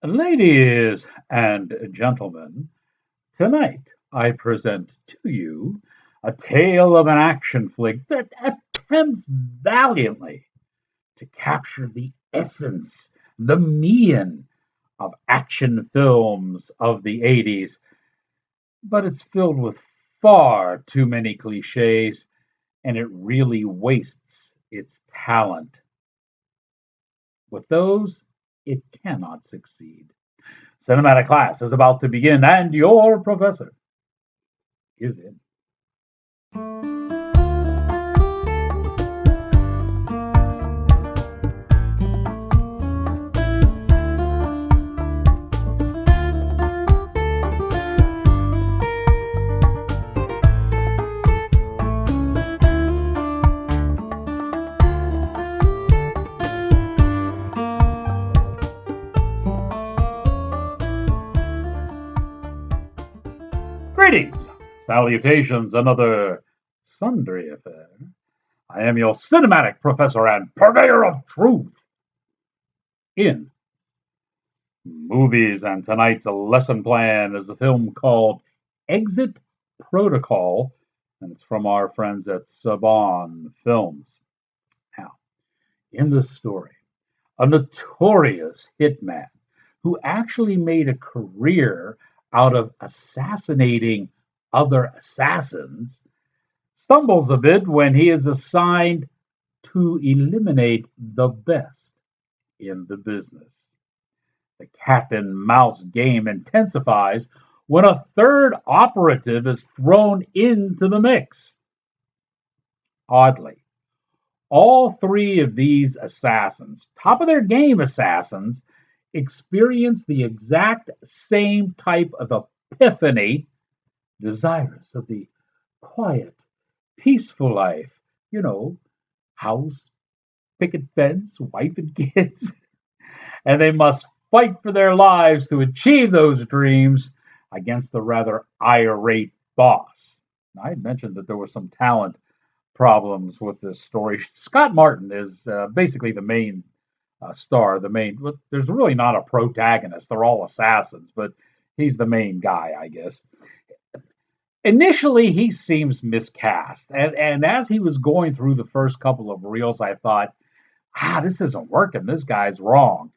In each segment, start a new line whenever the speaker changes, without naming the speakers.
Ladies and gentlemen, tonight I present to you a tale of an action flick that attempts valiantly to capture the essence, the mean of action films of the 80s, but it's filled with far too many cliches and it really wastes its talent. With those, it cannot succeed. Cinematic class is about to begin, and your professor is in. Greetings, salutations, another sundry affair. I am your cinematic professor and purveyor of truth in movies, and tonight's lesson plan is a film called Exit Protocol, and it's from our friends at Saban Films. Now, in this story, a notorious hitman who actually made a career out of assassinating other assassins stumbles a bit when he is assigned to eliminate the best in the business. The cat and mouse game intensifies when a third operative is thrown into the mix. Oddly, all three of these assassins, top of their game assassins, experience the exact same type of epiphany, desirous of the quiet, peaceful life. You know, house, picket fence, wife and kids. And they must fight for their lives to achieve those dreams against the rather irate boss. I had mentioned that there was some talent problems with this story. Scott Martin is basically the main star, the main. Well, there's really not a protagonist; they're all assassins, but he's the main guy, I guess. Initially, he seems miscast, and as he was going through the first couple of reels, I thought, this isn't working. This guy's wrong.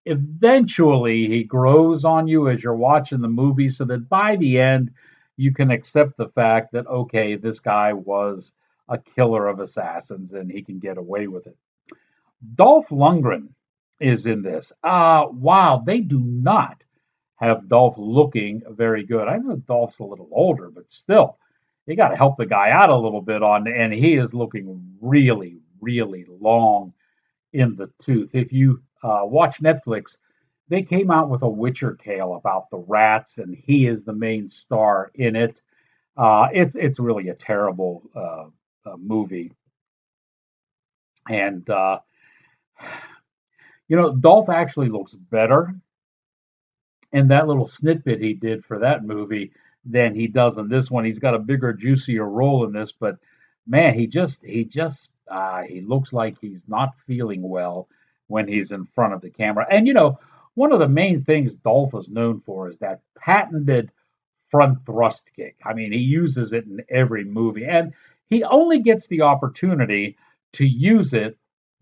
Eventually, he grows on you as you're watching the movie, so that by the end, you can accept the fact that okay, this guy was a killer of assassins and he can get away with it. Dolph Lundgren is in this. Wow, they do not have Dolph looking very good. I know Dolph's a little older, but still, you got to help the guy out a little bit and he is looking really, really long in the tooth. If you watch Netflix, they came out with a Witcher tale about the rats, and he is the main star in it. It's really a terrible movie, and Dolph actually looks better in that little snippet he did for that movie than he does in this one. He's got a bigger, juicier role in this, but man, he looks like he's not feeling well when he's in front of the camera. And one of the main things Dolph is known for is that patented front thrust kick. I mean, he uses it in every movie, and he only gets the opportunity to use it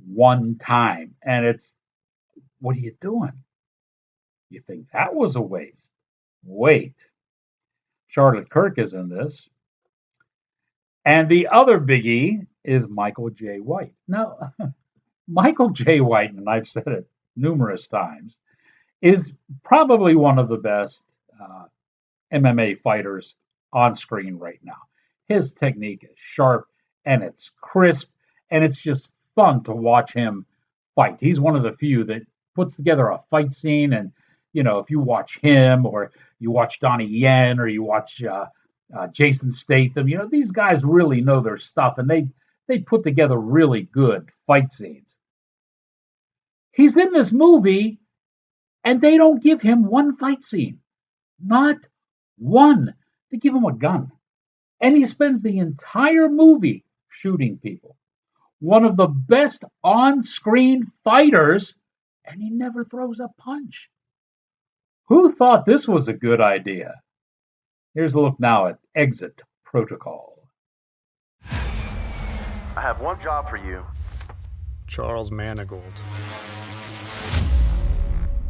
one time. And it's, what are you doing? You think that was a waste? Wait, Charlotte Kirk is in this. And the other biggie is Michael J. White. Now, Michael J. White, and I've said it numerous times, is probably one of the best MMA fighters on screen right now. His technique is sharp and it's crisp, and it's just fun to watch him fight. He's one of the few that puts together a fight scene, and if you watch him or you watch Donnie Yen or you watch Jason Statham, these guys really know their stuff, and they put together really good fight scenes. He's in this movie, and they don't give him one fight scene, not one. They give him a gun, and he spends the entire movie shooting people. One of the best on-screen fighters, and he never throws a punch. Who thought this was a good idea? Here's a look now at Exit Protocol.
I have one job for you.
Charles Manigault.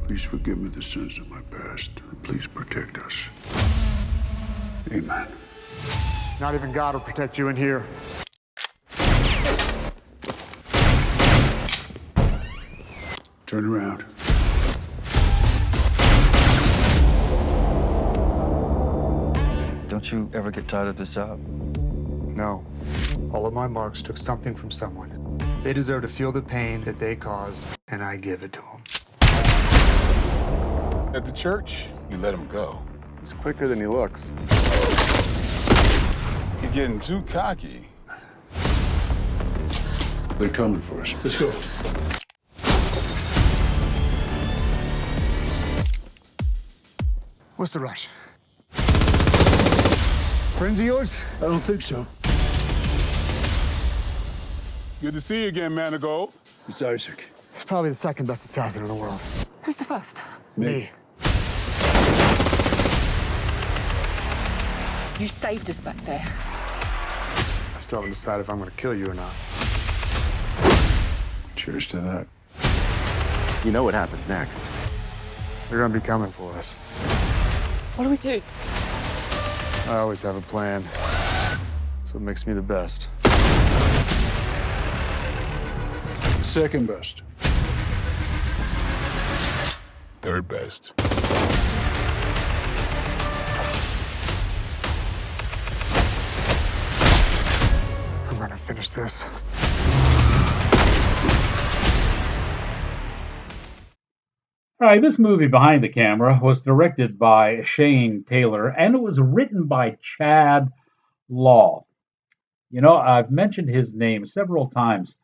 Please forgive me the sins of my past. Please protect us. Amen.
Not even God will protect you in here.
Turn around.
Don't you ever get tired of this job?
No. All of my marks took something from someone. They deserve to feel the pain that they caused, and I give it to them.
At the church, you let him go.
He's quicker than he looks.
You're getting too cocky.
They're coming for us. Let's go.
What's the rush? Friends of yours?
I don't think so.
Good to see you again, Manigault.
It's Isaac.
He's probably the second best assassin in the world.
Who's the first?
Me.
You saved us back there.
I still haven't decided if I'm gonna kill you or not.
Cheers to that.
You know what happens next.
They're gonna be coming for us.
What do we do?
I always have a plan. That's what makes me the best.
Second best.
Third best.
I'm gonna finish this.
All right, this movie Behind the Camera was directed by Shane Taylor and it was written by Chad Law. You know, I've mentioned his name several times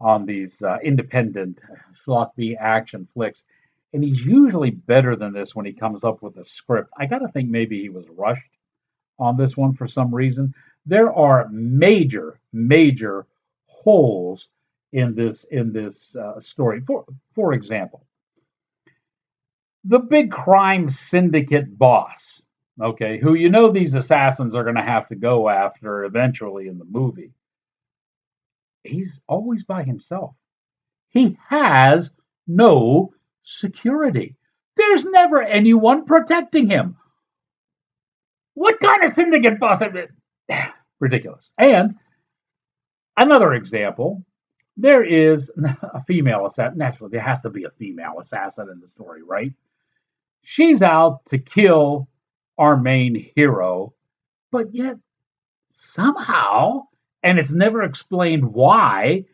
on these independent schlock-B action flicks, and he's usually better than this when he comes up with a script. I got to think maybe he was rushed on this one for some reason. There are major holes in this story. For example, the big crime syndicate boss, okay, who you know these assassins are going to have to go after eventually in the movie. He's always by himself. He has no security. There's never anyone protecting him. What kind of syndicate boss? Ridiculous. And another example, there is a female assassin. Naturally, there has to be a female assassin in the story, right? She's out to kill our main hero, but yet somehow, and it's never explained why,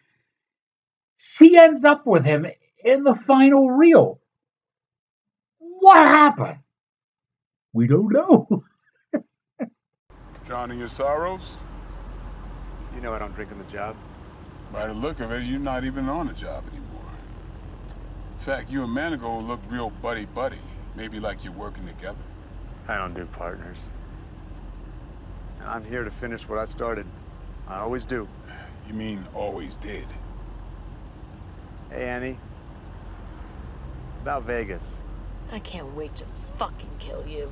she ends up with him in the final reel. What happened? We don't know.
Drowning your sorrows?
You know I don't drink on the job.
By the look of it, you're not even on the job anymore. In fact, you and Manigault look real buddy-buddy. Maybe like you're working together.
I don't do partners. And I'm here to finish what I started. I always do.
You mean always did?
Hey, Annie. About Vegas.
I can't wait to fucking kill you.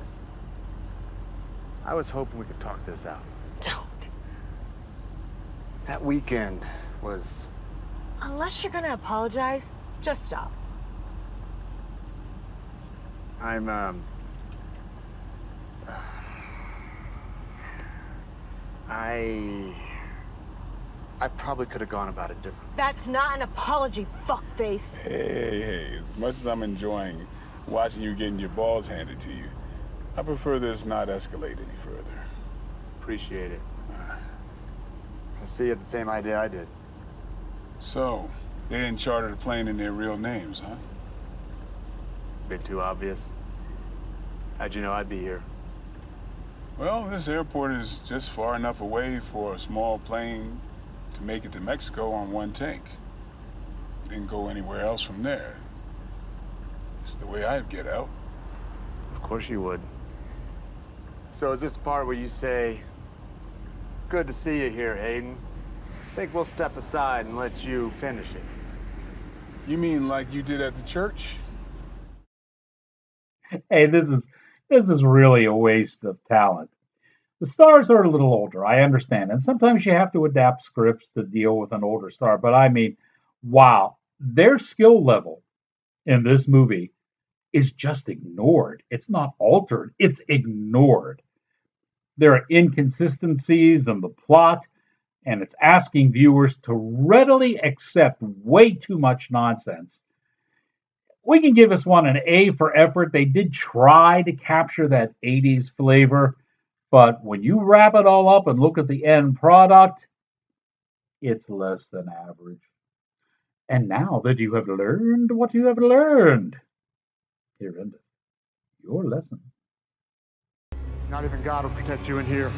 I was hoping we could talk this out.
Don't.
That weekend was...
Unless you're gonna apologize, just stop.
I probably could have gone about it differently.
That's not an apology, fuckface.
Hey, as much as I'm enjoying watching you getting your balls handed to you, I prefer this not escalate any further.
Appreciate it. I see you had the same idea I did.
So, they didn't charter the plane in their real names, huh?
Bit too obvious. How'd you know I'd be here?
Well, this airport is just far enough away for a small plane to make it to Mexico on one tank. Didn't go anywhere else from there. It's the way I'd get out.
Of course you would. So is this part where you say, "Good to see you here, Hayden. Think we'll step aside and let you finish it."
You mean like you did at the church?
Hey, this is really a waste of talent. The stars are a little older, I understand, and sometimes you have to adapt scripts to deal with an older star. But I mean, wow, their skill level in this movie is just ignored. It's not altered, it's ignored. There are inconsistencies in the plot, and it's asking viewers to readily accept way too much nonsense. We can give this one an A for effort. They did try to capture that 80s flavor, but when you wrap it all up and look at the end product, it's less than average. And now that you have learned what you have learned, here endeth your lesson.
Not even God will protect you in here.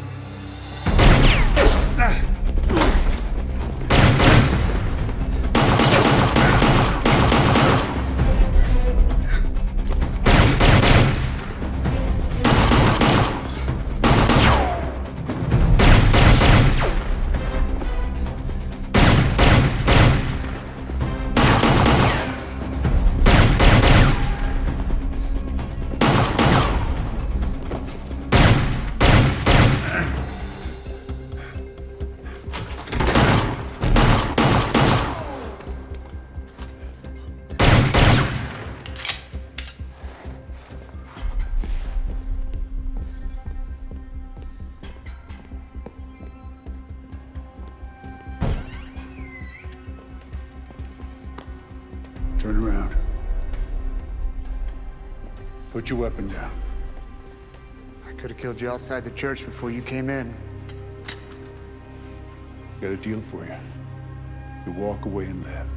Turn around. Put your weapon down.
I could have killed you outside the church before you came in.
Got a deal for you. You walk away and live.